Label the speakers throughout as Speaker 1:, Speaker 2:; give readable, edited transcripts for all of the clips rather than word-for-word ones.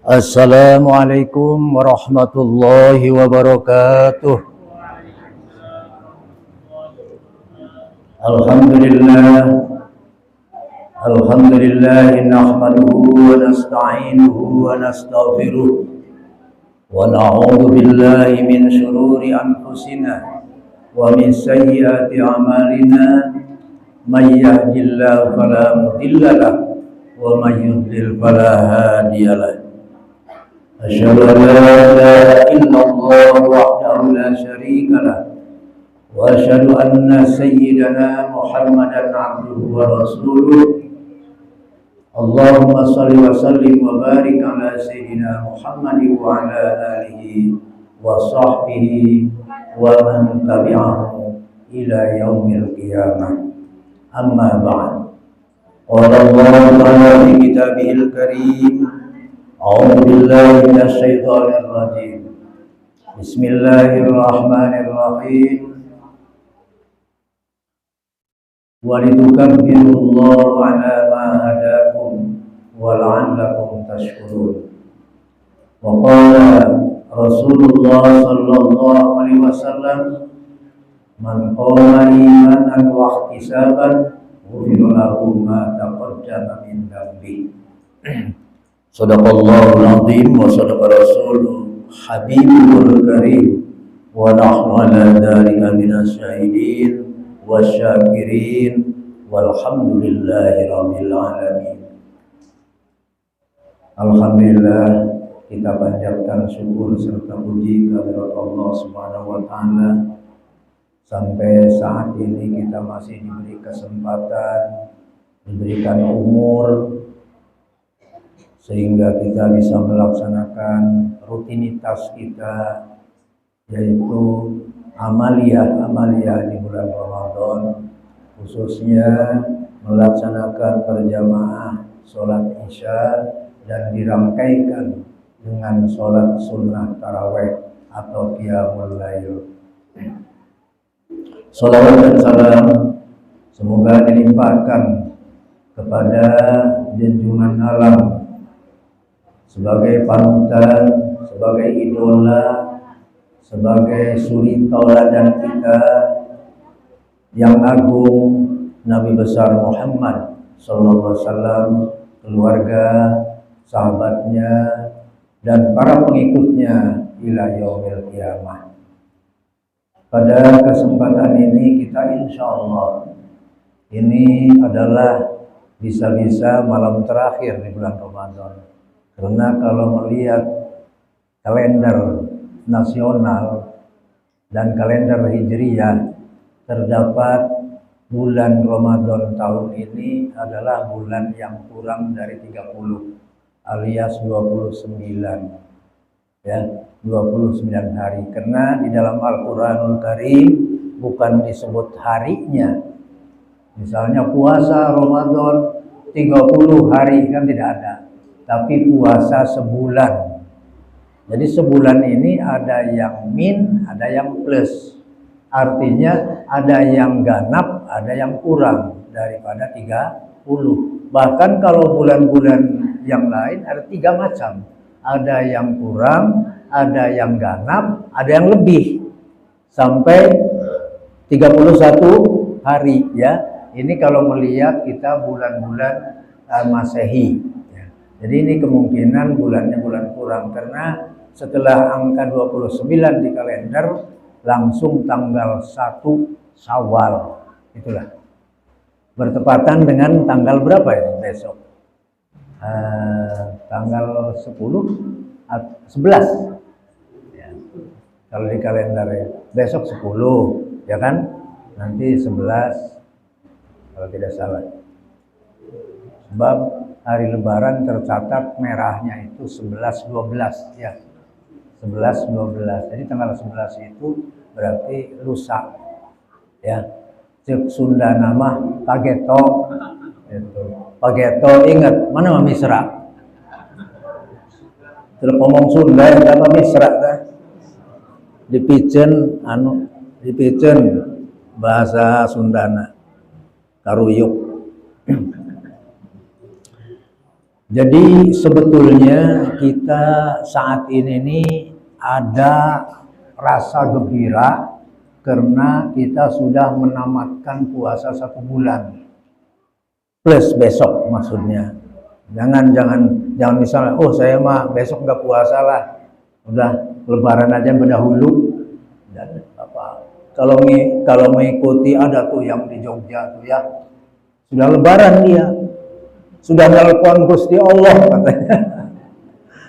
Speaker 1: Assalamualaikum warahmatullahi wabarakatuh. Alhamdulillah nahmaduhu wa nasta'inuhu wa nastaghfiruh wa na'udzu billahi min shururi anfusina wa min sayyiati a'malina may yahdihillahu fala mudilla lahu wa may yudlil fala hadiya lahu. Asyhadu an la ilaha illallah wahdahu la syarika lah wa asyhadu anna sayyidana Muhammadan abduhu wa rasuluh. Allahumma shalli wa sallim wa barik ala sayyidina Muhammadin wa ala alihi wa sahbihi wa man tabi'ahu ila yaumil qiyamah. Amma ba'd. Qala Allah ta'ala fi kitabihil karim. A'udzu billahi minasy syaithanir rajim. Bismillahirrahmanirrahim. Walitukabbirullaha 'ala ma hadakum wa la'allakum tashkurun. Wa qala Rasulullah sallallahu alaihi wasallam, man qama imanan wa ihtisaban ghufira lahu ma taqaddama min dhanbi. Sadaqallahul azim wa sadaqa rasulul habibul karim wa nahnu ala dzalika minas syahidin wasyakirin walhamdulillahi rabbil alamin. Alhamdulillah, kita panjatkan syukur serta puji kehadirat Allah Subhanahu wa taala. Sampai saat ini kita masih diberi kesempatan, diberikan umur sehingga kita bisa melaksanakan rutinitas kita, yaitu amalia di bulan Ramadan, khususnya melaksanakan berjamaah sholat isya dan dirangkaikan dengan sholat sunnah tarawih atau qiyamul lail. Salawat dan salam semoga dilimpahkan kepada junjungan alam sebagai panutan, sebagai idola, sebagai suri tauladan kita yang agung, Nabi besar Muhammad sallallahu alaihi wasallam, keluarga, sahabatnya, dan para pengikutnya ila yaumil qiyamah. Pada kesempatan ini kita insya Allah, ini adalah bisa-bisa malam terakhir di bulan Ramadan. Karena kalau melihat kalender nasional dan kalender hijriyah, terdapat bulan Ramadan tahun ini adalah bulan yang kurang dari 30 alias 29, ya, 29 hari. Karena di dalam Al-Qur'anul Karim bukan disebut harinya. Misalnya puasa Ramadan 30 hari kan tidak ada, tapi puasa sebulan. Jadi sebulan ini ada yang min, ada yang plus. Artinya ada yang ganap, ada yang kurang daripada 30. Bahkan kalau bulan-bulan yang lain ada 3 macam. Ada yang kurang, ada yang ganap, ada yang lebih. Sampai 31 hari, ya. Ini kalau melihat kita bulan-bulan Masehi. Ya. Jadi ini kemungkinan bulannya bulan kurang, karena setelah angka 29 di kalender langsung tanggal 1 Syawal. Itulah. Bertepatan dengan tanggal berapa ini besok? Tanggal 11. Ya. Kalau di kalender ya. Besok 10, ya kan? Nanti 11 kalau tidak salah. Sebab hari lebaran tercatat merahnya itu 11-12, ya. 11-12. Jadi tanggal 11 itu berarti lusa. Ya. Cek Sunda nama Pageto. Itu. Pageto ingat mana Mami Misra? Terus ngomong Sunda yang apa Misra kan? Dipicen bahasa Sundana. Karuyuk. Jadi sebetulnya kita saat ini nih ada rasa gembira karena kita sudah menamatkan puasa 1 bulan plus besok maksudnya. Jangan misalnya, oh saya mah besok nggak puasa lah, udah lebaran aja berdahulu. Dan apa? Kalau mengikuti ada tuh yang di Jogja tuh ya, sudah lebaran dia, sudah nelpon Gusti Allah katanya,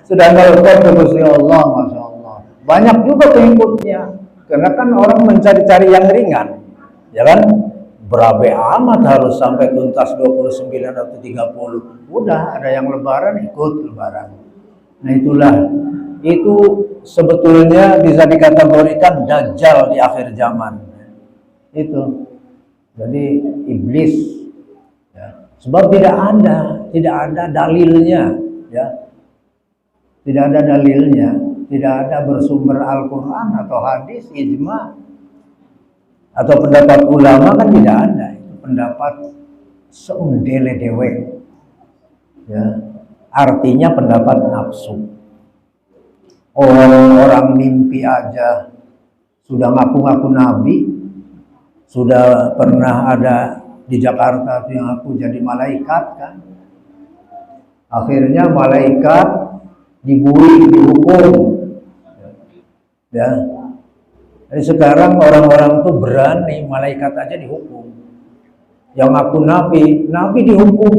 Speaker 1: sudah nelpon ke Gusti Allah, masya Allah. Banyak juga pengikutnya, karena kan orang mencari-cari yang ringan, ya kan? Berabe amat harus sampai tuntas 29 atau 30. Udah ada yang lebaran, ikut lebaran. Nah itulah, itu sebetulnya bisa dikategorikan dajjal di akhir zaman. Itu. Jadi iblis, ya. Sebab tidak ada dalilnya, ya. Tidak ada dalilnya, tidak ada bersumber Al-Quran atau hadis, ijma atau pendapat ulama, kan tidak ada. Itu pendapat seundele dewe, ya. Artinya pendapat nafsu. Orang mimpi aja sudah ngaku-ngaku nabi, sudah pernah ada di Jakarta tuh yang aku jadi malaikat kan. Akhirnya malaikat dihukum, ya. Jadi sekarang orang-orang tuh berani, malaikat aja dihukum. Yang ngaku nabi dihukum.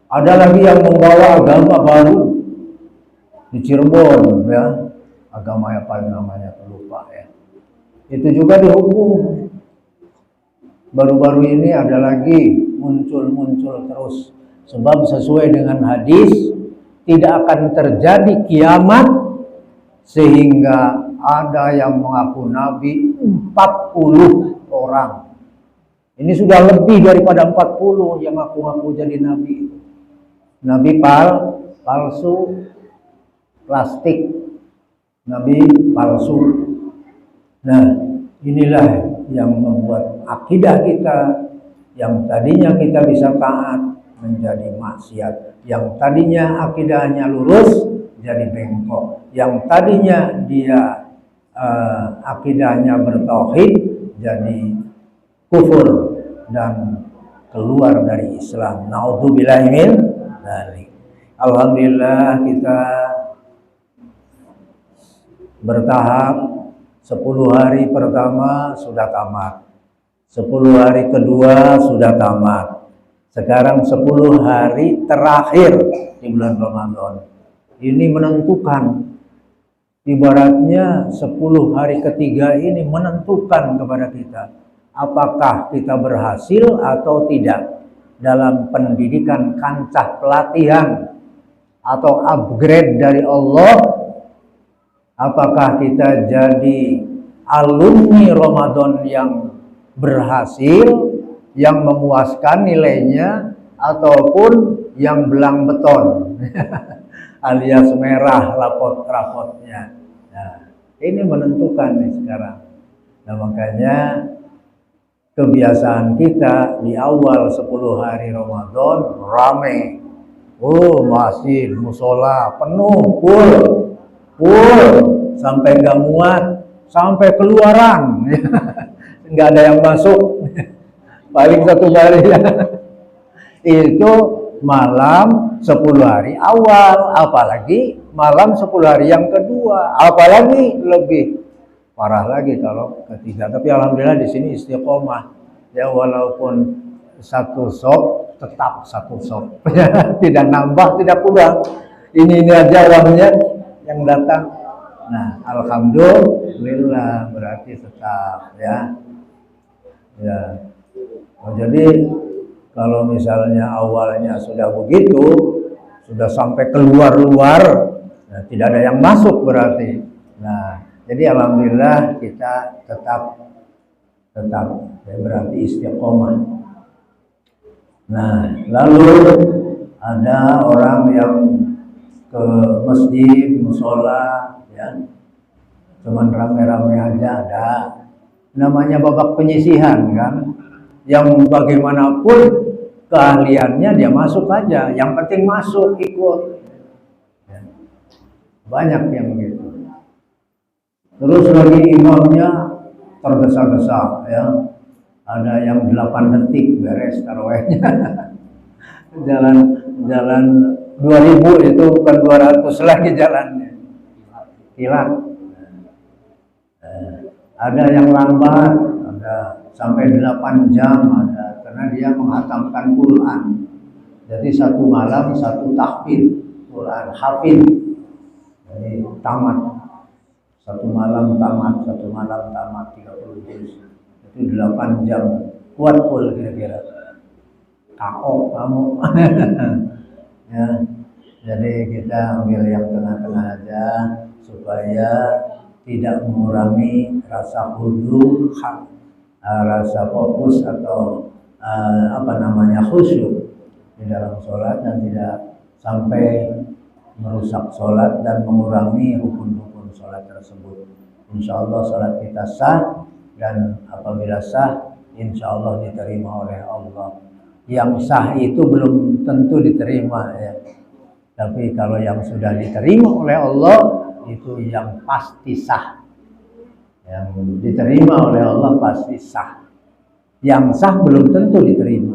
Speaker 1: Ada lagi yang membawa agama baru di Cirebon, ya. Agama apa namanya, lupa ya. Itu juga dihukum. Baru-baru ini ada lagi muncul terus. Sebab sesuai dengan hadis, tidak akan terjadi kiamat sehingga ada yang mengaku nabi 40 orang. Ini sudah lebih daripada 40 yang ngaku-ngaku jadi nabi. Nabi palsu, plastik, nabi palsu. Nah, inilah yang membuat akidah kita yang tadinya kita bisa taat menjadi maksiat, yang tadinya akidahnya lurus jadi bengkok, yang tadinya dia akidahnya bertauhid jadi kufur dan keluar dari Islam. Naudzubillahi min dzalik. Alhamdulillah kita bertahap. 10 hari pertama sudah tamat, 10 hari kedua sudah tamat, sekarang 10 hari terakhir di bulan Ramadan. Ini menentukan, ibaratnya 10 hari ketiga ini menentukan kepada kita apakah kita berhasil atau tidak dalam pendidikan kancah pelatihan atau upgrade dari Allah. Apakah kita jadi alumni Ramadan yang berhasil, yang memuaskan nilainya, ataupun yang belang beton alias merah rapot-rapotnya. Nah, ini menentukan nih sekarang. Nah, makanya kebiasaan kita di awal 10 hari Ramadan rame. Masjid, musola penuh, full sampai nggak muat, sampai keluaran. Nggak ada yang masuk. Paling 1 hari itu malam 10 hari awal, apalagi malam 10 hari yang kedua, apalagi lebih parah lagi kalau ketiga. Tapi alhamdulillah di sini istiqomah, ya, walaupun 1 sop tetap 1 sop. Tidak nambah, tidak kurang. Ini aja uangnya yang datang. Nah, alhamdulillah berarti tetap, ya. Jadi kalau misalnya awalnya sudah begitu, sudah sampai keluar, nah, tidak ada yang masuk berarti. Nah, jadi alhamdulillah kita tetap, ya, berarti istiqomah. Nah, lalu ada orang yang ke masjid, musola, ya, cuman rame-rame aja ada. Namanya babak penyisihan kan, yang bagaimanapun keahliannya dia masuk aja, yang penting masuk ikut. Ya. Banyak yang begitu. Terus lagi imamnya tergesa-gesa, ya. Ada yang 8 detik beres tarawehnya. jalan 2000 itu bukan 200 lagi jalannya. Kilat. Ada yang lambat, ada sampai 8 jam ada, karena dia menghatamkan Quran. Jadi satu malam satu tahfidz Quran, hafid. Jadi tamat. Satu malam tamat 30 juz. Itu 8 jam. Kuat pul kira-kira. KO kamu. Ya. Jadi kita ambil yang tengah-tengah aja supaya tidak mengurangi rasa khudu, rasa fokus atau khusyuk di dalam sholat, dan tidak sampai merusak sholat dan mengurangi rukun-rukun sholat tersebut. Insya Allah sholat kita sah, dan apabila sah, insya Allah diterima oleh Allah. Yang sah itu belum tentu diterima, ya. Tapi kalau yang sudah diterima oleh Allah, itu yang pasti sah. Yang diterima oleh Allah pasti sah. Yang sah belum tentu diterima.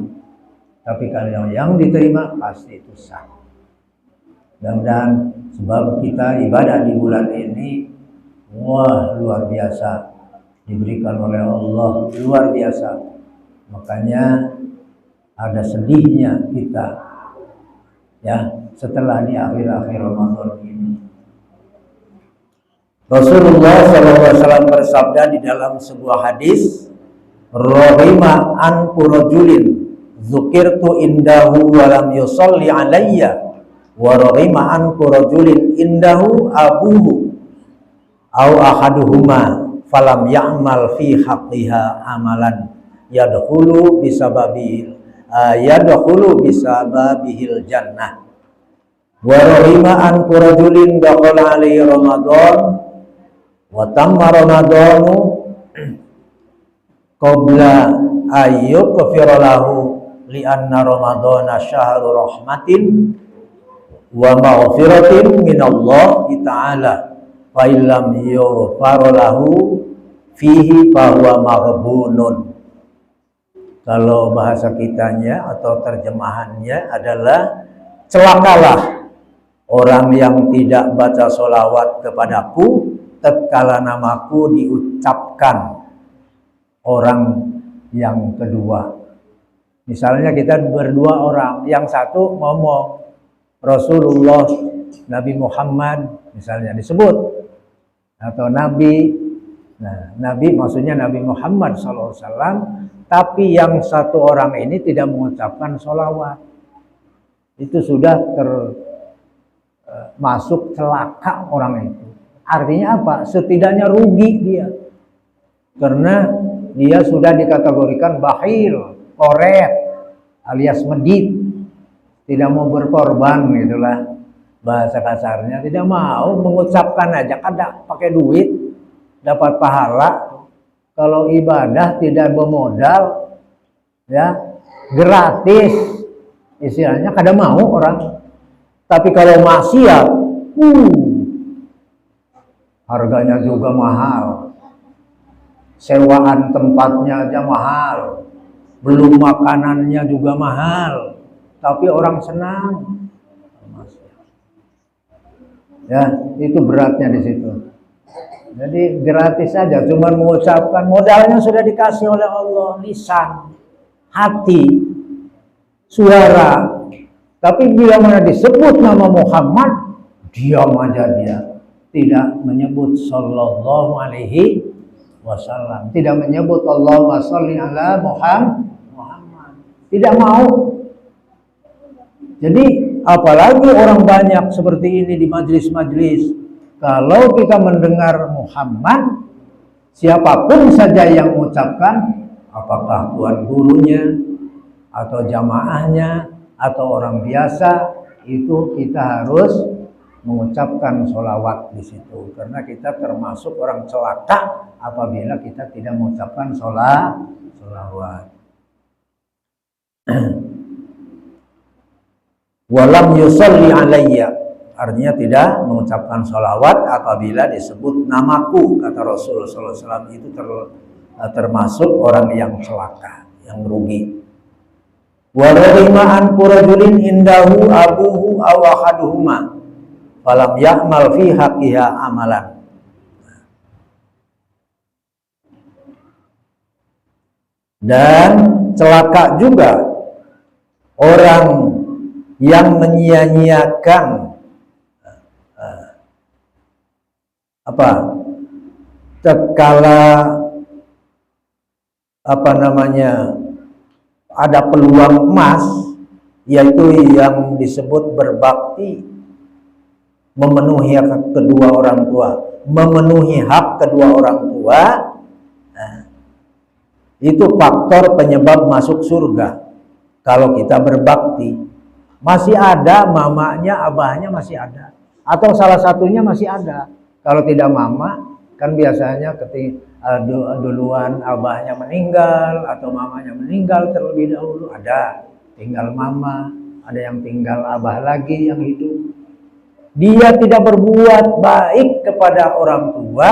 Speaker 1: Tapi kalau yang diterima pasti itu sah. Dan sebab kita ibadah di bulan ini, wah luar biasa, diberikan oleh Allah luar biasa. Makanya ada sedihnya kita, ya, setelah di akhir-akhir Ramadan ini. Rasulullah SAW bersabda di dalam sebuah hadis, "Rahima an rajulin dzukirtu indahu wa lam yusalli alayya, wa rahima an rajulin indahu abuhu aw ahaduhuma falam ya'mal fi haqqiha amalan yadkhulu bisababihil jannah, wa rahima an rajulin dakhala alaihi ramadan wa tamma ramadanu qabla ayyughfira lahu li'anna ramadana syahru rahmatin wa maghfiratin minallahi ta'ala fa illam yughfar lahu fihi fa huwa maghbunun." Kalau bahasa kitanya atau terjemahannya adalah, celakalah orang yang tidak baca sholawat kepadaku tatkala namaku diucapkan orang yang kedua. Misalnya kita berdua orang, yang satu ngomong Rasulullah, Nabi Muhammad misalnya disebut, atau Nabi. Nah, Nabi maksudnya Nabi Muhammad SAW, tapi yang satu orang ini tidak mengucapkan sholawat, itu sudah termasuk celaka orang itu. Artinya apa? Setidaknya rugi dia, karena dia sudah dikategorikan bakhil, koret, alias medit, tidak mau berkorban, gitulah bahasa kasarnya, tidak mau mengucapkan aja, kada pakai duit dapat pahala. Kalau ibadah tidak bermodal, ya gratis, istilahnya kada mau orang. Tapi kalau maksiat, harganya juga mahal, sewaan tempatnya aja mahal, belum makanannya juga mahal, tapi orang senang. Ya, itu beratnya di situ. Jadi gratis saja, cuma mengucapkan, modalnya sudah dikasih oleh Allah, lisan, hati, suara. Tapi bila mana disebut nama Muhammad, diam aja dia. Tidak menyebut sallallahu alaihi wasallam, tidak menyebut Allahumma sholli ala Muhammad, tidak mau. Jadi apalagi orang banyak seperti ini di majelis-majelis, kalau kita mendengar Muhammad, siapapun saja yang mengucapkan, apakah tuan gurunya atau jamaahnya atau orang biasa, itu kita harus mengucapkan sholawat di situ, karena kita termasuk orang celaka apabila kita tidak mengucapkan sholawat. Walam yusalli alayya, artinya tidak mengucapkan sholawat apabila disebut namaku, kata Rasul sallallahu alaihi wasallam. Itu termasuk orang yang celaka, yang rugi. Wa rahima an qurajulin indahu abuhu aw ahaduhuma falam ya'mal fi haqqiha amalan. Dan celaka juga orang yang menyia-nyiakan tatkala ada peluang emas, yaitu yang disebut berbakti, memenuhi hak kedua orang tua, itu faktor penyebab masuk surga. Kalau kita berbakti, masih ada mamanya, abahnya masih ada, atau salah satunya masih ada. Kalau tidak mama, kan biasanya duluan abahnya meninggal atau mamanya meninggal terlebih dahulu, ada tinggal mama, ada yang tinggal abah lagi yang hidup. Dia tidak berbuat baik kepada orang tua,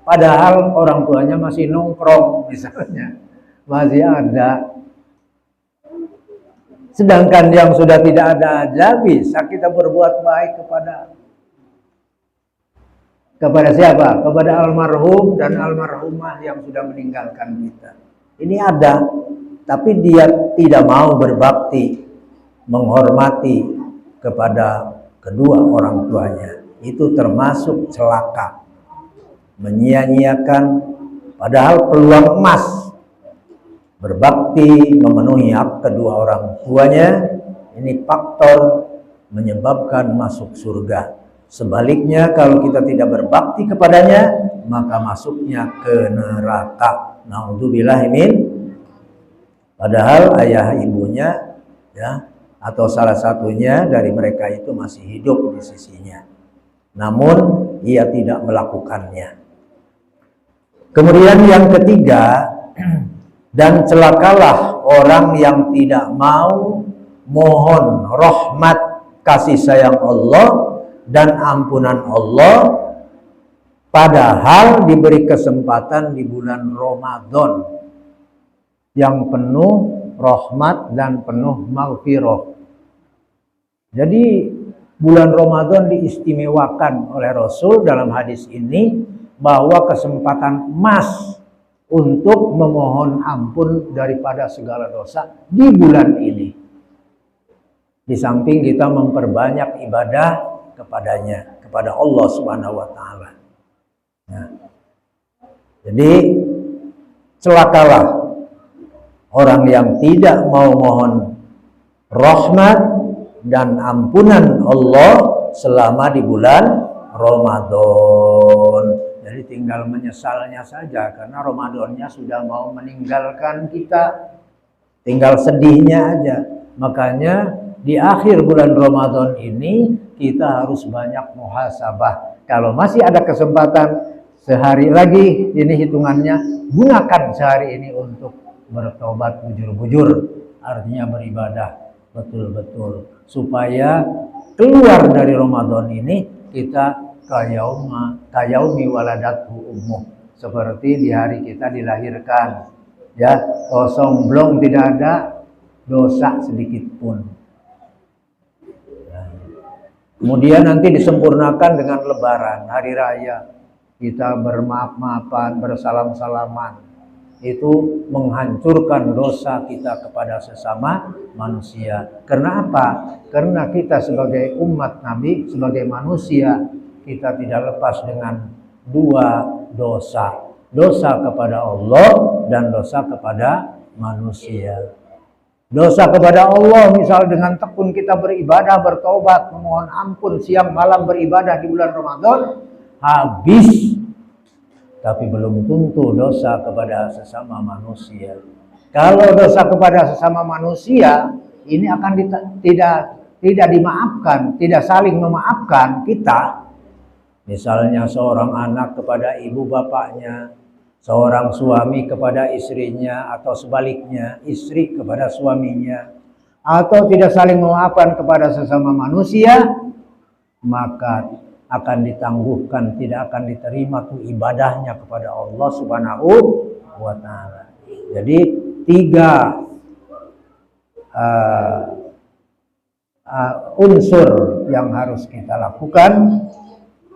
Speaker 1: padahal orang tuanya masih nongkrong misalnya, masih ada. Sedangkan yang sudah tidak ada aja bisa kita berbuat baik kepada siapa? Kepada almarhum dan almarhumah yang sudah meninggalkan kita. Ini ada, tapi dia tidak mau berbakti, menghormati kepada kedua orang tuanya. Itu termasuk celaka, menyia-nyiakan padahal peluang emas berbakti, memenuhi hak kedua orang tuanya. Ini faktor menyebabkan masuk surga. Sebaliknya, kalau kita tidak berbakti kepadanya, maka masuknya ke neraka. Naudzubillah min. Padahal ayah ibunya, ya, atau salah satunya dari mereka itu masih hidup di sisinya, namun ia tidak melakukannya. Kemudian yang ketiga, dan celakalah orang yang tidak mau mohon rahmat kasih sayang Allah dan ampunan Allah, padahal diberi kesempatan di bulan Ramadan yang penuh rahmat dan penuh maghfirah. Jadi bulan Ramadan diistimewakan oleh Rasul dalam hadis ini, bahwa kesempatan emas untuk memohon ampun daripada segala dosa di bulan ini. Di samping kita memperbanyak ibadah kepadanya, kepada Allah Subhanahu wa taala. Nah, jadi celakalah orang yang tidak mau mohon rahmat dan ampunan Allah selama di bulan Ramadan. Jadi tinggal menyesalnya saja, karena Ramadannya sudah mau meninggalkan kita. Tinggal sedihnya aja. Makanya di akhir bulan Ramadan ini kita harus banyak muhasabah. Kalau masih ada kesempatan sehari lagi, ini hitungannya, gunakan sehari ini untuk bertobat bujur-bujur. Artinya beribadah betul-betul, supaya keluar dari Ramadan ini kita kayaumi waladatu ummuh, seperti di hari kita dilahirkan, ya, kosong, belum, tidak ada dosa sedikit pun. Kemudian nanti disempurnakan dengan lebaran, hari raya, kita bermaaf-maafan, bersalam-salaman. Itu menghancurkan dosa kita kepada sesama manusia. Karena apa? Karena kita sebagai umat Nabi, sebagai manusia, kita tidak lepas dengan dua dosa. Dosa kepada Allah dan dosa kepada manusia. Dosa kepada Allah, misal dengan tekun kita beribadah, bertobat, memohon ampun, siang malam beribadah di bulan Ramadan, habis. Tapi belum tentu dosa kepada sesama manusia. Kalau dosa kepada sesama manusia, ini akan tidak dimaafkan, tidak saling memaafkan kita. Misalnya seorang anak kepada ibu bapaknya, seorang suami kepada istrinya, atau sebaliknya, istri kepada suaminya, atau tidak saling memaafkan kepada sesama manusia, maka akan ditangguhkan, tidak akan diterima tuh ibadahnya kepada Allah Subhanahu wa Ta'ala. Jadi 3 unsur yang harus kita lakukan.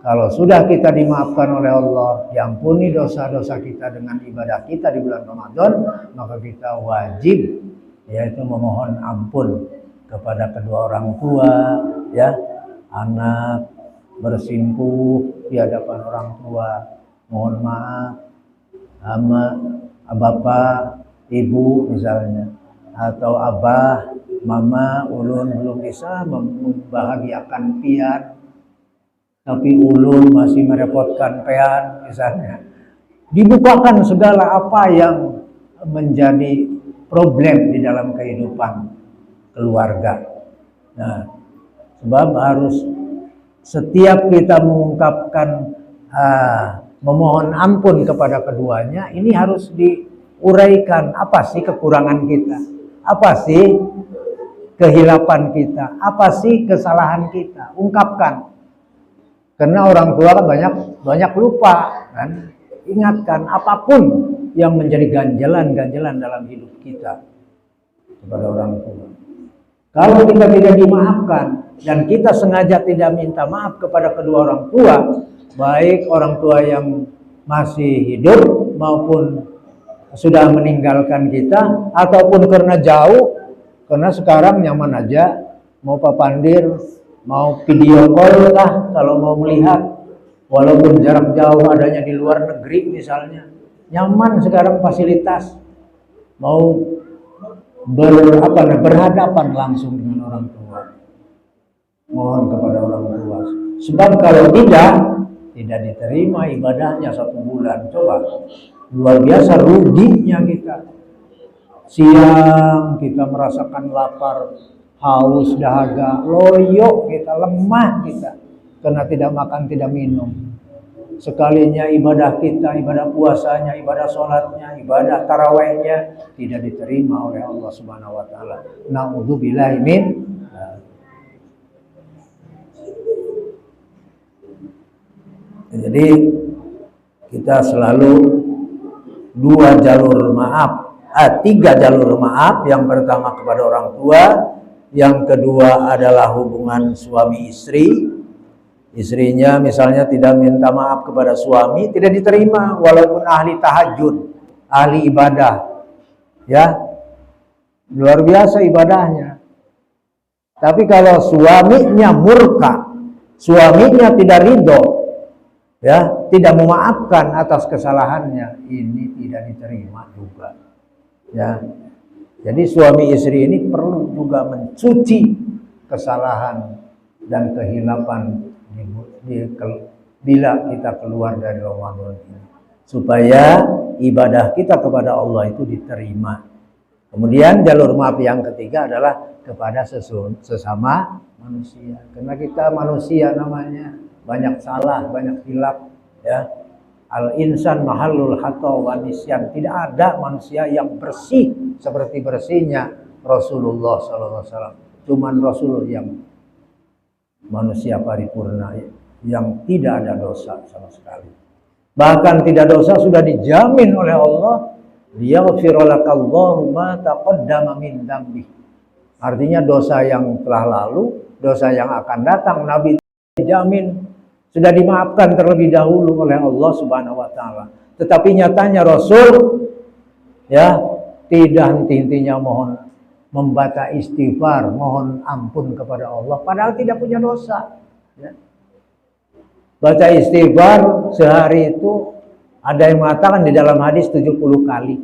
Speaker 1: Kalau sudah kita dimaafkan oleh Allah, diampuni dosa-dosa kita dengan ibadah kita di bulan Ramadan, maka kita wajib yaitu memohon ampun kepada kedua orang tua, ya, anak bersimpuh di hadapan orang tua, mohon maaf sama bapak, ibu misalnya, atau abah, mama, ulun belum bisa membahagiakan pian, tapi ulun masih merepotkan pian misalnya. Dibukakan segala apa yang menjadi problem di dalam kehidupan keluarga. Nah, sebab harus setiap kita mengungkapkan memohon ampun kepada keduanya, ini harus diuraikan apa sih kekurangan kita, apa sih kehilapan kita, apa sih kesalahan kita, ungkapkan. Karena orang tua kan banyak lupa kan, ingatkan apapun yang menjadi ganjalan dalam hidup kita kepada orang tua. Kalau kita tidak dimaafkan dan kita sengaja tidak minta maaf kepada kedua orang tua, baik orang tua yang masih hidup maupun sudah meninggalkan kita, ataupun karena jauh, karena sekarang nyaman aja, mau papandir, mau video call lah kalau mau melihat, walaupun jarak jauh adanya di luar negeri misalnya, nyaman sekarang fasilitas, mau berhadapan langsung dengan orang tua, mohon kepada orang tua. Sebab kalau tidak diterima ibadahnya 1 bulan. Coba, luar biasa ruginya kita. Siang kita merasakan lapar, haus, dahaga, loyo kita, lemah kita karena tidak makan, tidak minum. Sekalinya ibadah kita, ibadah puasanya, ibadah sholatnya, ibadah tarawihnya tidak diterima oleh Allah Subhanahu wa Ta'ala. Na'udzubillahi min. Jadi kita selalu 2 jalur maaf, 3 jalur maaf. Yang pertama kepada orang tua, yang kedua adalah hubungan suami istri. Istrinya misalnya tidak minta maaf kepada suami, tidak diterima walaupun ahli tahajud, ahli ibadah, ya, luar biasa ibadahnya. Tapi kalau suaminya murka, suaminya tidak ridho, ya, tidak memaafkan atas kesalahannya, ini tidak diterima juga, ya. Jadi suami istri ini perlu juga mencuci kesalahan dan kehilapan bila kita keluar dari Ramadan ini, supaya ibadah kita kepada Allah itu diterima. Kemudian jalur maaf yang ketiga adalah kepada sesama manusia, karena kita manusia namanya, banyak salah, banyak hilaf, ya. Al-insan mahallul khata wa nisyan. Tidak ada manusia yang bersih seperti bersihnya Rasulullah SAW. Cuman Rasul yang manusia paripurna, yang tidak ada dosa sama sekali. Bahkan tidak dosa sudah dijamin oleh Allah. Liyaghfir lakallahu ma taqaddama min dzambih. Artinya dosa yang telah lalu, dosa yang akan datang, Nabi dijamin sudah dimaafkan terlebih dahulu oleh Allah Subhanahu wa Ta'ala. Tetapi nyatanya Rasul, ya, tidak henti-hentinya mohon, membaca istighfar, mohon ampun kepada Allah, padahal tidak punya dosa, ya. Baca istighfar sehari itu ada yang mengatakan di dalam hadis 70 kali,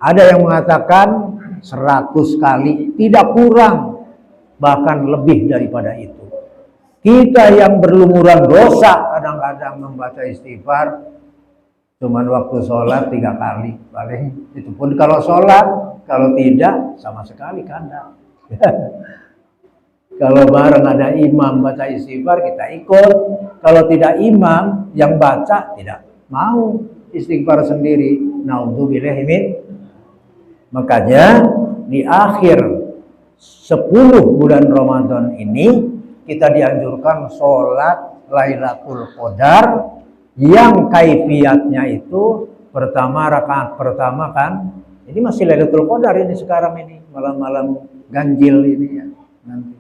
Speaker 1: ada yang mengatakan 100 kali, tidak kurang, bahkan lebih daripada itu. Kita yang berlumuran dosa kadang-kadang membaca istighfar cuman waktu sholat 3 kali paling, itu pun kalau sholat, kalau tidak sama sekali kadang. Kalau bareng ada imam baca istighfar kita ikut, kalau tidak imam yang baca tidak mau istighfar sendiri. Naudzubillahi min. Makanya di akhir 10 bulan Ramadan ini kita dianjurkan sholat Lailatul Qadar yang kaifiatnya itu pertama rakaat pertama kan, ini masih Lailatul Qadar ini sekarang ini malam-malam ganjil ini ya, nanti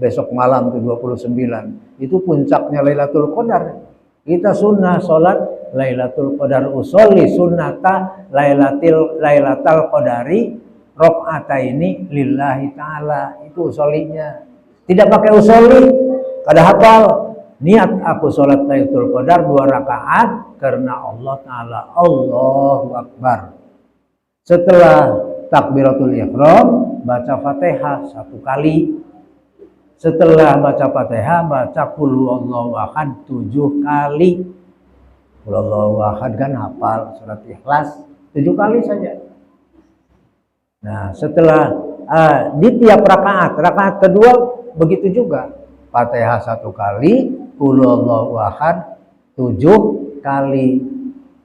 Speaker 1: besok malam ke 29 itu puncaknya Lailatul Qadar. Kita sunnah sholat Lailatul Qadar, usolli sunnata Lailatul Qadari rakaataini lillahi ta'ala. Itu usollinya. Tidak pakai usolli, kada hafal. Niat aku sholat Lailatul Qadar 2 rakaat karena Allah Ta'ala. Allahu Akbar. Setelah takbiratul ihram baca Fatihah 1 kali. Setelah baca Fatihah baca Qul huwallahu ahad 7 kali. Qul huwallahu ahad kan hafal, surat Ikhlas 7 kali saja. Nah, setelah di tiap rakaat kedua begitu juga. Fatihah 1 kali, Qul huwallahu ahad 7 kali.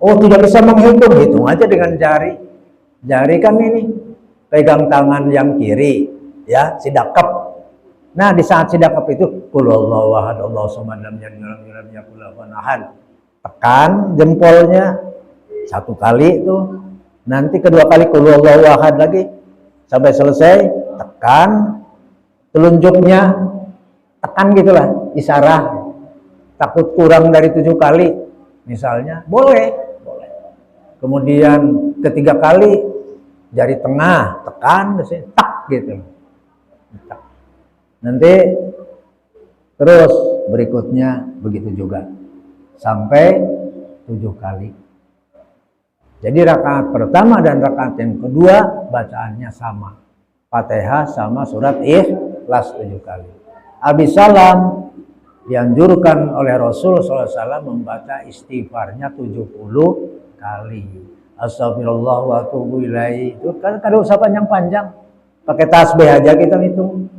Speaker 1: Oh, tidak bisa menghitung, hitung aja dengan jari. Jari kan ini pegang tangan yang kiri, ya, sidakap. Nah, di saat sidakap itu Qul huwallahu ahad Allahu samad lam yalid walam yulad walam yakul lahu kufuwan ahad. Tekan jempolnya 1 kali itu. Nanti kedua kali Qul huwallahu ahad lagi sampai selesai, tekan telunjuknya, tekan gitulah, isyarat. Takut kurang dari 7 kali misalnya, boleh. Kemudian ketiga kali jari tengah tekan ke sini, tak gitu. Tak. Nanti terus berikutnya begitu juga sampai 7 kali. Jadi rakaat pertama dan rakaat yang kedua bacaannya sama. Fatihah sama surat Ikhlas 7 kali. Habis salam dianjurkan oleh Rasul SAW membaca istighfarnya 70 kali. Astagfirullah wa atubu ilaih. Itu kan kada usah panjang-panjang. Pakai tasbih aja kita hitung.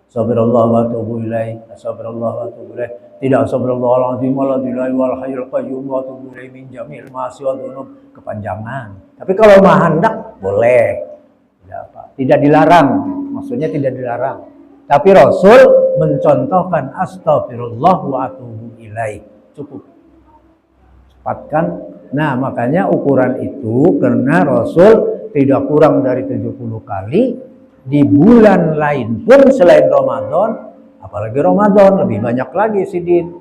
Speaker 1: Astagfirullah wa atubu ilaih, astagfirullah wa atubu ilaih. Tidak astagfirullahaladzim waladilai wal hayyul qayyum wa atubu ilaih min jamil ma'asi wa dhunub. Kepanjangan. Tapi kalau mah hendak boleh. Tidak dilarang. Maksudnya tidak dilarang. Tapi Rasul mencontohkan astagfirullah wa atubu ilaih. Cukup. Cepatkan. Nah, makanya ukuran itu karena Rasul tidak kurang dari 70 kali. Di bulan lain pun selain Ramadan, apalagi Ramadan lebih banyak lagi Sidin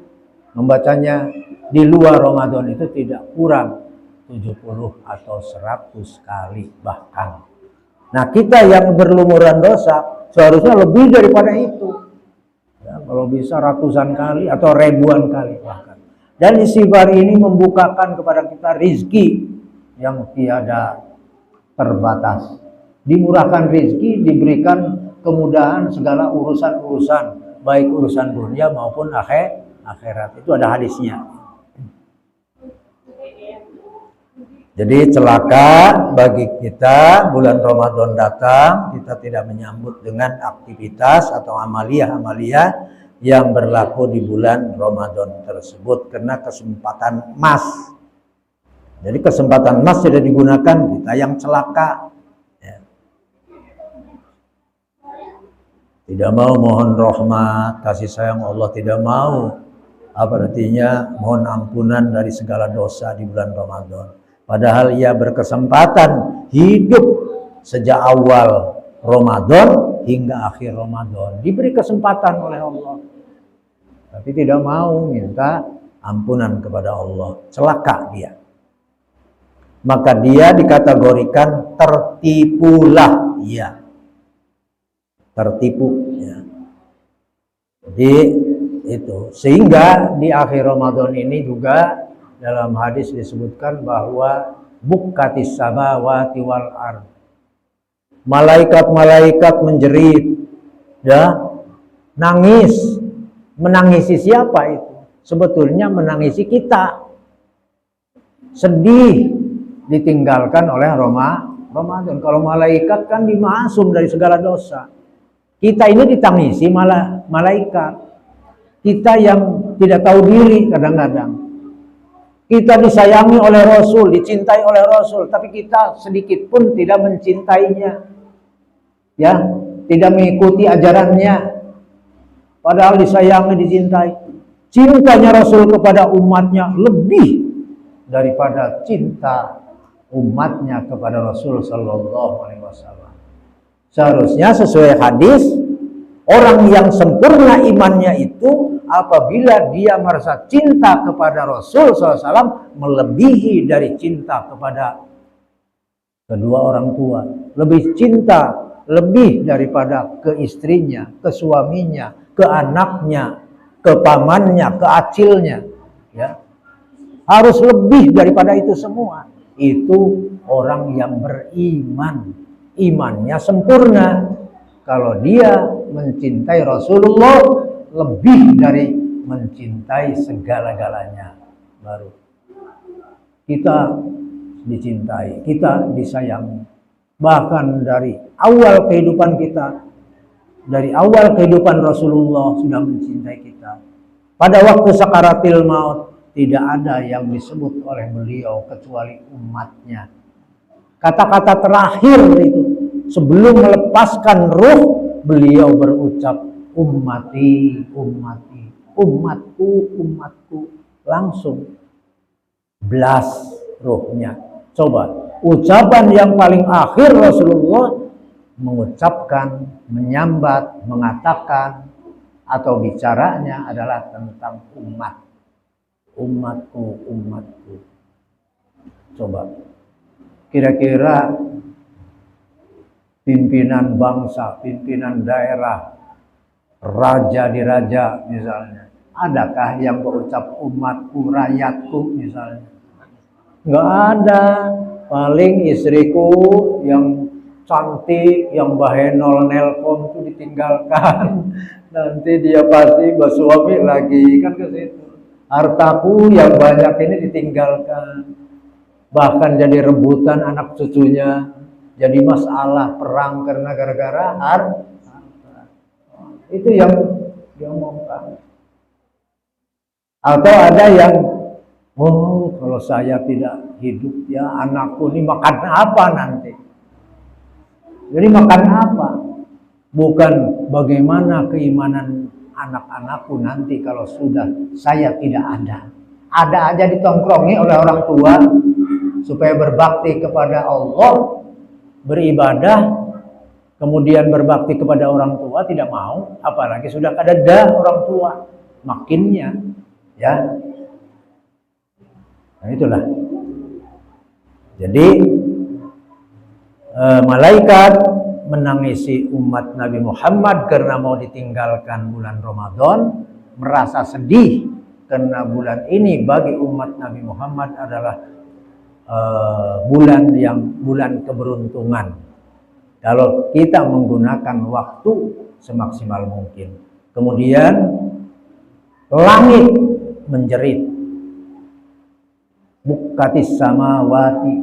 Speaker 1: membacanya. Di luar Ramadan itu tidak kurang 70 atau 100 kali bahkan. Nah, kita yang berlumuran dosa seharusnya lebih daripada itu. Ya, kalau bisa ratusan kali atau ribuan kali bahkan. Dan istighfar ini membukakan kepada kita rizki yang tiada terbatas. Dimurahkan rezeki, diberikan kemudahan segala urusan-urusan, baik urusan dunia maupun akhirat. Itu ada hadisnya. Jadi celaka bagi kita bulan Ramadan datang, kita tidak menyambut dengan aktivitas atau amalia-amalia yang berlaku di bulan Ramadan tersebut karena kesempatan emas. Jadi kesempatan emas tidak digunakan, kita yang celaka. Tidak mau mohon rahmat, kasih sayang Allah, tidak mau. Apa artinya? Mohon ampunan dari segala dosa di bulan Ramadan. Padahal ia berkesempatan hidup sejak awal Ramadan hingga akhir Ramadan. Diberi kesempatan oleh Allah. Tapi tidak mau minta ampunan kepada Allah. Celaka dia. Maka dia dikategorikan tertipulah ia. Tertipu ya. Jadi itu sehingga di akhir Ramadan ini juga dalam hadis disebutkan bahwa bukkatis samawati wal ard, malaikat-malaikat menjerit ya, nangis. Menangisi siapa itu? Sebetulnya menangisi kita, sedih ditinggalkan oleh Ramadan. Kalau malaikat kan dimasum dari segala dosa. Kita ini ditangisi malah malaikat. Kita yang tidak tahu diri kadang-kadang. Kita disayangi oleh Rasul, dicintai oleh Rasul, tapi kita sedikit pun tidak mencintainya. ya, tidak mengikuti ajarannya, padahal disayangi, dicintai. Cintanya Rasul kepada umatnya lebih daripada cinta umatnya kepada Rasul Sallallahu Alaihi Wasallam. Seharusnya sesuai hadis, orang yang sempurna imannya itu apabila dia merasa cinta kepada Rasul SAW melebihi dari cinta kepada kedua orang tua, lebih cinta, lebih daripada ke istrinya, ke suaminya, ke anaknya, ke pamannya, ke acilnya, ya. Harus lebih daripada itu semua. Itu orang yang beriman, imannya sempurna. Kalau dia mencintai Rasulullah lebih dari mencintai segala-galanya, baru kita dicintai, kita disayangi. Bahkan dari awal kehidupan kita, dari awal kehidupan Rasulullah sudah mencintai kita. Pada waktu sakaratil maut tidak ada yang disebut oleh beliau kecuali umatnya. Kata-kata terakhir itu sebelum melepaskan ruh, beliau berucap, ummati, ummati, umatku, umatku. Langsung blas ruhnya. Coba, ucapan yang paling akhir Rasulullah mengucapkan, menyambat, mengatakan, atau bicaranya adalah tentang umat. Umatku, umatku. Coba, kira-kira pimpinan bangsa, pimpinan daerah, raja di raja misalnya, adakah yang berucap umatku, rakyatku misalnya? Nggak ada. Paling istriku yang cantik, yang bahenol nelpon itu ditinggalkan. Nanti dia pasti bersuami lagi, kan ke situ. Hartaku yang banyak ini ditinggalkan. Bahkan jadi rebutan anak cucunya. Jadi masalah perang karena gara-gara harta. Itu yang diomongkan. Atau ada yang, oh kalau saya tidak hidup ya anakku ini makan apa nanti? Jadi makan apa? Bukan bagaimana keimanan anak-anakku nanti kalau sudah saya tidak ada. Ada aja ditongkrongi oleh orang tua supaya berbakti kepada Allah, beribadah, kemudian berbakti kepada orang tua tidak mau, apalagi sudah ada orang tua, makinnya, ya. Nah itulah. Jadi malaikat menangisi umat Nabi Muhammad karena mau ditinggalkan bulan Ramadan, merasa sedih karena bulan ini bagi umat Nabi Muhammad adalah bulan keberuntungan. Kalau kita menggunakan waktu semaksimal mungkin. Kemudian langit menjerit, bukatis samawati,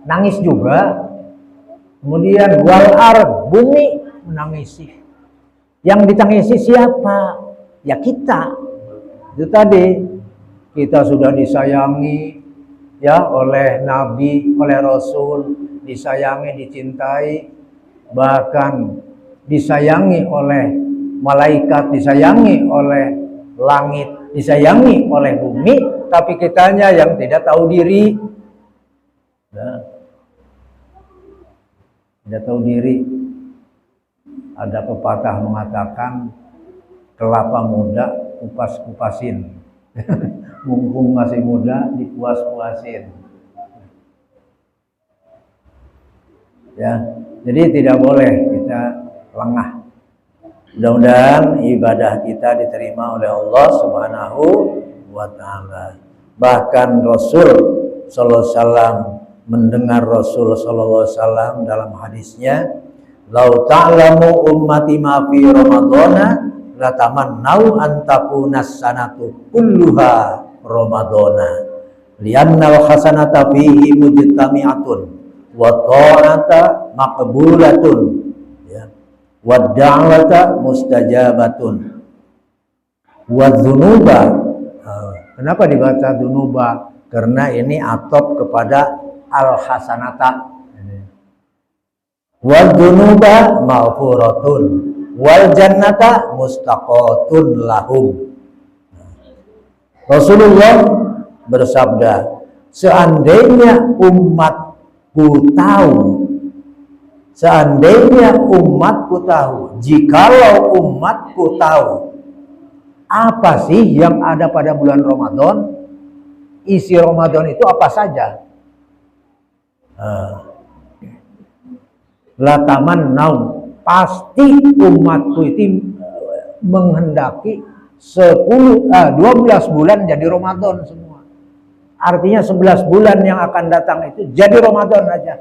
Speaker 1: nangis juga. Kemudian wal ard, bumi menangisi. Yang ditangisi siapa? Ya kita. Itu tadi, kita sudah disayangi ya oleh Nabi, oleh Rasul, disayangi, dicintai, bahkan disayangi oleh malaikat, disayangi oleh langit, disayangi oleh bumi, tapi kitanya yang tidak tahu diri. Nah, tidak tahu diri. Ada pepatah mengatakan kelapa muda kupas-kupasin. Mumpung masih muda dipuas-puasin. Ya, jadi tidak boleh kita lengah. Mudah-mudahan ibadah kita diterima oleh Allah Subhanahu wa taala. Bahkan Rasul sallallahu alaihi wasallam, mendengar Rasul sallallahu alaihi wasallam dalam hadisnya, "Lau ta'lamu ummati ma fi ramadhana la tamannau an takuna sanatu kulluha ramadhana li'annal hasanata fihi mujtami'atun wa ta'ata maqbulatun ya wa da'wata mustajabatun wa dzunuba." Kenapa dibaca dzunuba? Karena ini atop kepada al-hasanata. wal dzunuba maghfuratun wal jannata mustaqatun lahum. Rasulullah bersabda, seandainya umatku tahu, jikalau umatku tahu apa sih yang ada pada bulan Ramadan, isi Ramadan itu apa saja, lataman naum, pasti umatku itu menghendaki 12 bulan jadi Ramadan semua. Artinya 11 bulan yang akan datang itu jadi Ramadan aja.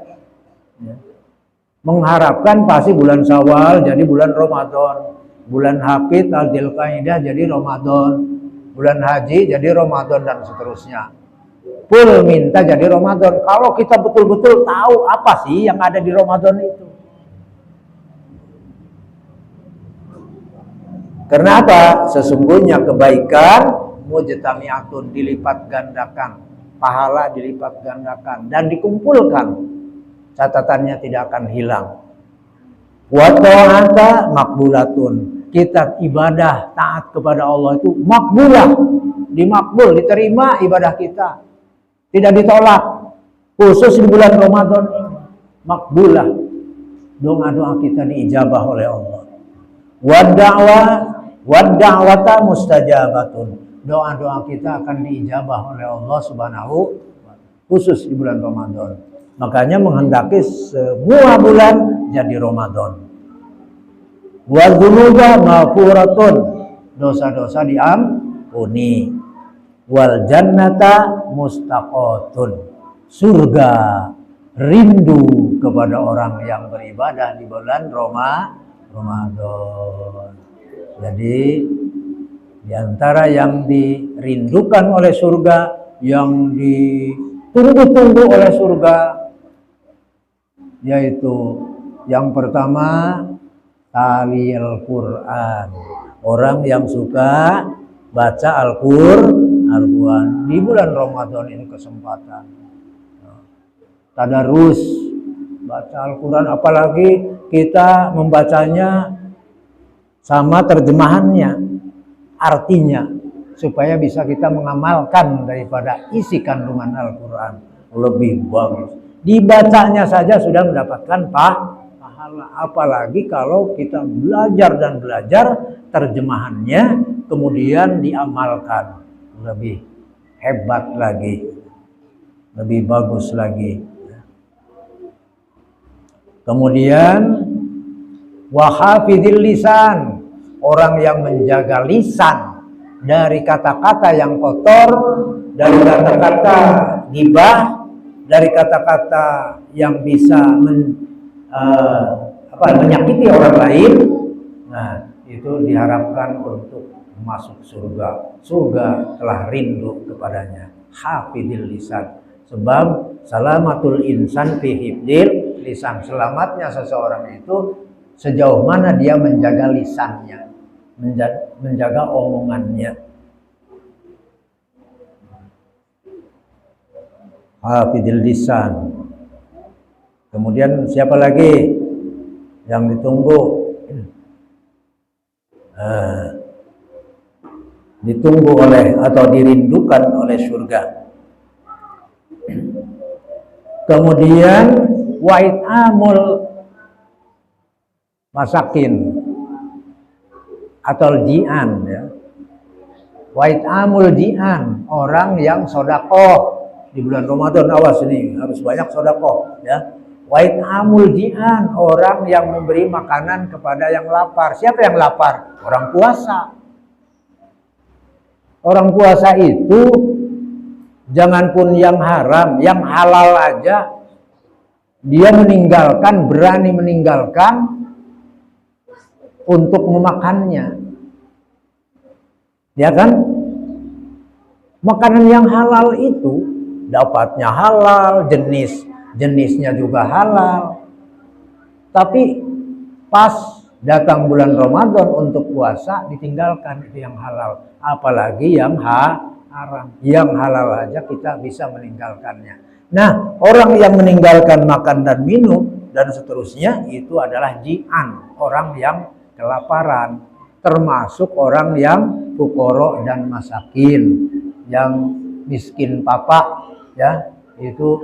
Speaker 1: Mengharapkan pasti bulan Syawal jadi bulan Ramadan, bulan Hafid Al-Dzulqa'dah jadi Ramadan, bulan Haji jadi Ramadan, dan seterusnya. Full minta jadi Ramadan. Kalau kita betul-betul tahu apa sih yang ada di Ramadan itu. Karena apa? Sesungguhnya kebaikan mujtami'atun, dilipat gandakan, pahala dilipat gandakan dan dikumpulkan. Catatannya tidak akan hilang. Wa ta'ata maqbulatun, kita ibadah taat kepada Allah itu makbulah, dimakbul, diterima ibadah kita, tidak ditolak. Khusus di bulan Ramadan ini makbulah, doa-doa kita diijabah oleh Allah. Wa da'wata mustajabatun, doa-doa kita akan diijabah oleh Allah Subhanahu wa ta'ala, khusus di bulan Ramadan. Makanya menghendaki semua bulan jadi Ramadan. Wa dzunuba maghfuratun, dosa-dosa diampuni. Wal jannata mustaqatun, surga rindu kepada orang yang beribadah di bulan Ramadan. Jadi di antara yang dirindukan oleh surga, yang ditunggu-tunggu oleh surga, yaitu yang pertama tali Al-Quran, orang yang suka baca Al-Quran di bulan Ramadan ini kesempatan. Tadarus baca Al-Quran, apalagi kita membacanya sama terjemahannya, artinya, supaya bisa kita mengamalkan daripada isi kandungan Al-Quran, lebih bagus. Dibacanya saja sudah mendapatkan pahala, apalagi kalau kita belajar dan belajar terjemahannya, kemudian diamalkan, lebih hebat lagi, lebih bagus lagi. Kemudian wahafidil lisan, orang yang menjaga lisan dari kata-kata yang kotor, dari kata-kata ghibah, dari kata-kata yang bisa menyakiti orang lain. Nah, itu diharapkan untuk masuk surga. Surga telah rindu kepadanya. Hafidil lisan, sebab salamatul insan fi hifdil lisan, selamatnya seseorang itu sejauh mana dia menjaga lisannya, menjaga omongannya. Hafidil lisan. Kemudian siapa lagi yang ditunggu? Ditunggu oleh atau dirindukan oleh surga. Kemudian wa'it'amul masakin atau ji'an, ya. Wa'it'amul ji'an, orang yang sodakoh di bulan Ramadan. Awas ini harus banyak sodakoh, ya. Wa'it'amul ji'an, orang yang memberi makanan kepada yang lapar. Siapa yang lapar? Orang puasa. Orang puasa itu janganpun yang haram, yang halal aja dia meninggalkan, berani meninggalkan untuk memakannya, ya kan? Makanan yang halal itu dapatnya halal, jenisnya juga halal, tapi pas datang bulan Ramadan untuk puasa ditinggalkan itu yang halal, apalagi yang haram. Yang halal aja kita bisa meninggalkannya. Nah, orang yang meninggalkan makan dan minum dan seterusnya, itu adalah ji'an, orang yang kelaparan, termasuk orang yang fuqara dan masakin, yang miskin papa, ya, itu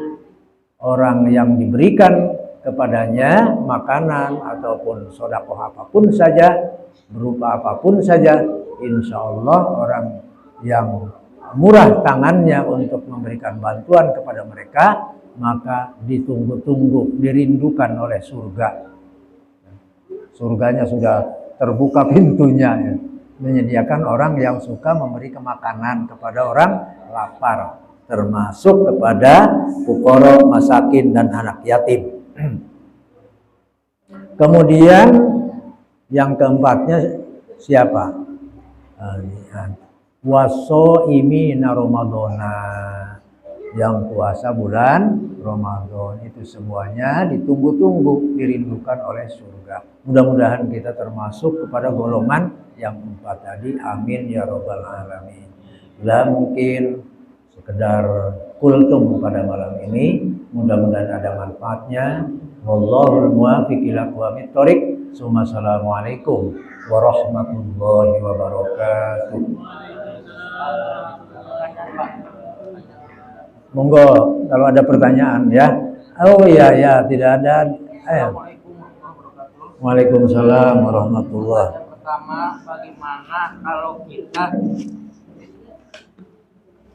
Speaker 1: orang yang diberikan kepadanya makanan ataupun sedekah apapun saja, berupa apapun saja, insya Allah orang yang murah tangannya untuk memberikan bantuan kepada mereka, maka ditunggu-tunggu, dirindukan oleh surga. Surganya sudah terbuka pintunya, ya. Menyediakan orang yang suka memberi makanan kepada orang lapar, termasuk kepada fuqara, masakin, dan anak yatim. Kemudian yang keempatnya siapa? Wasoimina Ramadhana, yang puasa bulan Ramadan. Itu semuanya ditunggu-tunggu, dirindukan oleh surga. Mudah-mudahan kita termasuk kepada golongan yang empat tadi. Amin ya robbal alamin. Lah mungkin sekedar kultum pada malam ini, mudah-mudahan ada manfaatnya. Wallahul muwaffiq ila aqwamit thoriq. Assalamualaikum warahmatullahi wabarakatuh. Monggo kalau ada pertanyaan, ya. Oh iya ya, tidak ada. Waalaikumsalam warahmatullahi.
Speaker 2: Pertama, bagaimana kalau kita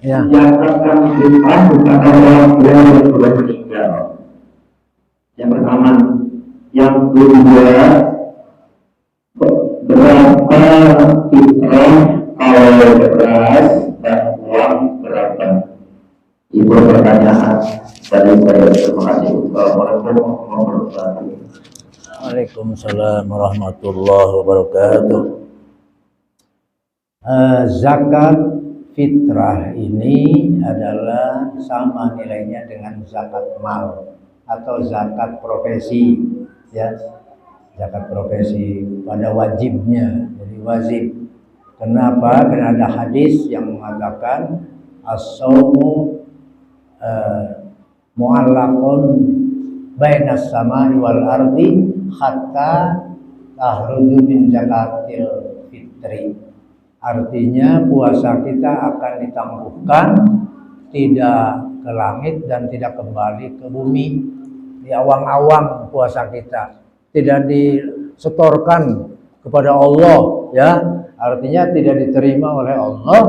Speaker 1: ya
Speaker 3: Zakat fitrah bukan orang yang sudah meninggal. Yang pertama, yang kedua, berapa fitrah kalau beras dan uang berapa? Itu pertanyaan dari saya. Terima kasih. Assalamualaikum warahmatullahi wabarakatuh.
Speaker 1: Waalaikumsalam warahmatullahi wabarakatuh. Zakat fitrah ini adalah sama nilainya dengan zakat mal atau zakat profesi, ya. Zakat profesi pada wajibnya, jadi wajib. Kenapa? Karena ada hadis yang mengatakan as-shaumu mu'allaqun bainas samai wal ardi hatta tahruju min zakatil fitri. Artinya puasa kita akan ditangguhkan, tidak ke langit dan tidak kembali ke bumi. Di awang-awang puasa kita, tidak disetorkan kepada Allah, ya. Artinya tidak diterima oleh Allah,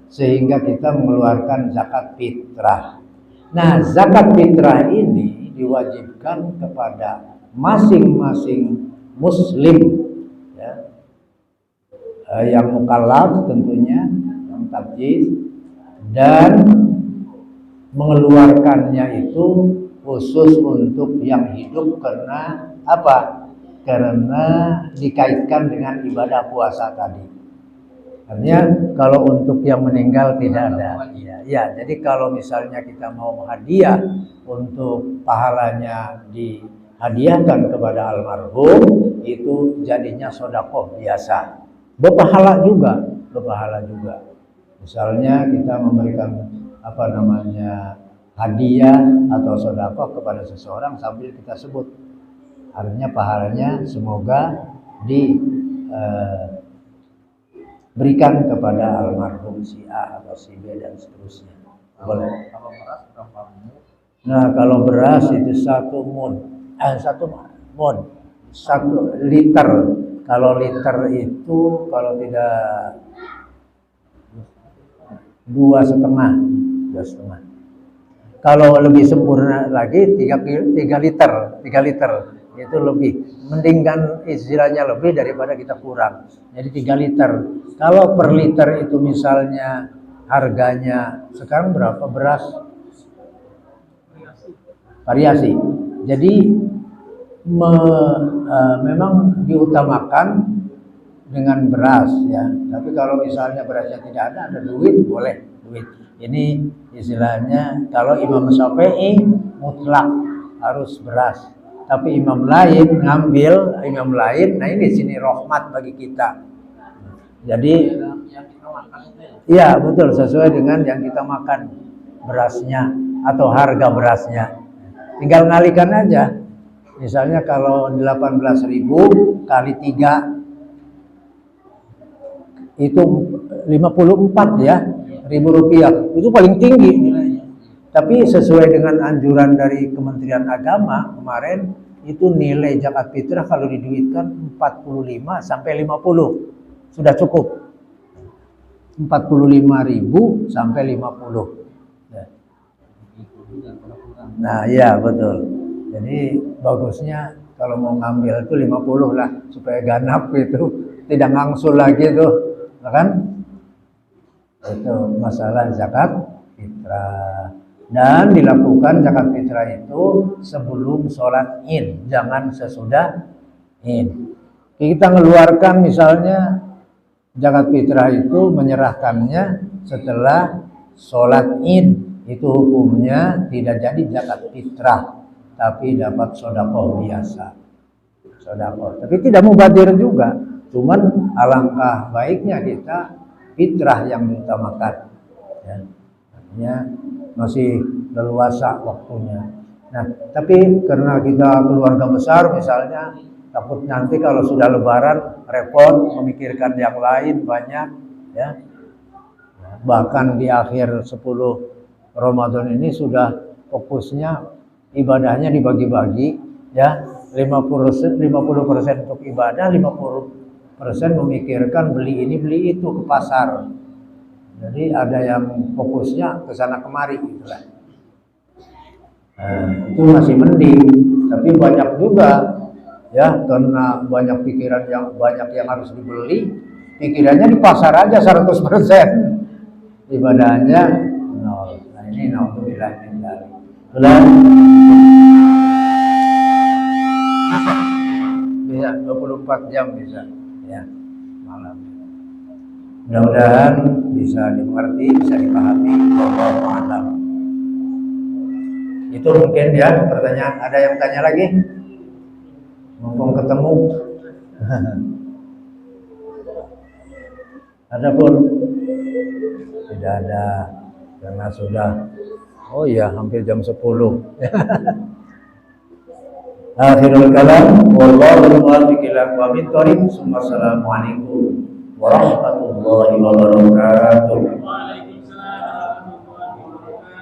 Speaker 1: sehingga kita mengeluarkan zakat fitrah. Nah, zakat fitrah ini diwajibkan kepada masing-masing muslim, ya, yang mukallaf tentunya, yang tabjiz, dan mengeluarkannya itu khusus untuk yang hidup. Karena apa? Karena dikaitkan dengan ibadah puasa tadi. Artinya kalau untuk yang meninggal tidak ada. Ya, jadi kalau misalnya kita mau hadiah untuk pahalanya dihadiahkan kepada almarhum, itu jadinya sedekah biasa. Berpahala juga. Misalnya kita memberikan hadiah atau sedekah kepada seseorang sambil kita sebut, artinya pahalanya semoga diberikan kepada almarhum si A atau si B dan seterusnya. Boleh.
Speaker 2: kalau beras berapa mun?
Speaker 1: Nah, kalau beras itu 1 liter. Kalau liter itu kalau tidak 2,5. Kalau lebih sempurna lagi 3 liter itu lebih. Mending kan istilahnya lebih daripada kita kurang. Jadi 3 liter. Kalau per liter itu misalnya harganya sekarang berapa beras? Variasi. Jadi memang diutamakan dengan beras, ya. Tapi kalau misalnya berasnya tidak ada duit, boleh duit. Ini istilahnya kalau Imam Syafi'i mutlak harus beras. Tapi imam lain, nah ini sini rahmat bagi kita. Jadi iya betul, sesuai dengan yang kita makan berasnya atau harga berasnya. Tinggal ngalikan aja. Misalnya kalau 18.000 kali 3 itu 54 ya ribu rupiah, itu paling tinggi nilainya. Tapi sesuai dengan anjuran dari Kementerian Agama kemarin, itu nilai zakat fitrah kalau diduitkan 45 sampai 50 sudah cukup. 45.000 sampai 50. Nah, iya betul. Jadi bagusnya kalau mau ngambil itu 50 lah supaya ganap itu, tidak ngangsul lagi tuh, kan? Itu masalah zakat fitrah. Dan dilakukan zakat fitrah itu sebelum sholat Id, jangan sesudah Id. Kita mengeluarkan misalnya zakat fitrah itu menyerahkannya setelah sholat Id, itu hukumnya tidak jadi zakat fitrah, tapi dapat sedekah biasa. Sedekah. Tapi tidak mubadir juga. Cuman alangkah baiknya kita fitrah yang diutamakan. Ya. Artinya masih leluasa waktunya. Nah, tapi karena kita keluarga besar misalnya, takut nanti kalau sudah lebaran repot memikirkan yang lain banyak, ya. Bahkan di akhir 10 Ramadan ini sudah fokusnya ibadahnya dibagi-bagi, ya. 50% untuk ibadah, 50% memikirkan beli ini beli itu ke pasar. Jadi ada yang fokusnya ke sana kemari gitulah. Itu masih mending, tapi banyak juga ya, karena banyak pikiran yang banyak yang harus dibeli, pikirannya di pasar aja 100%. Ibadahnya nol. Nah, ini naudzubillah min dzalik. Bisa 24 jam bisa ya malam. Mudah-mudahan bisa dimengerti, bisa dipahami. Wallahu a'lam. Itu mungkin ya pertanyaan. Ada yang tanya lagi? Mumpung ketemu. Ada pun? Tidak ada, karena sudah. Oh iya, hampir jam 10. Akhirul kalam, wallahu muwaffiq ila aqwamit thoriq. Assalamualaikum warahmatullahi wabarakatuh.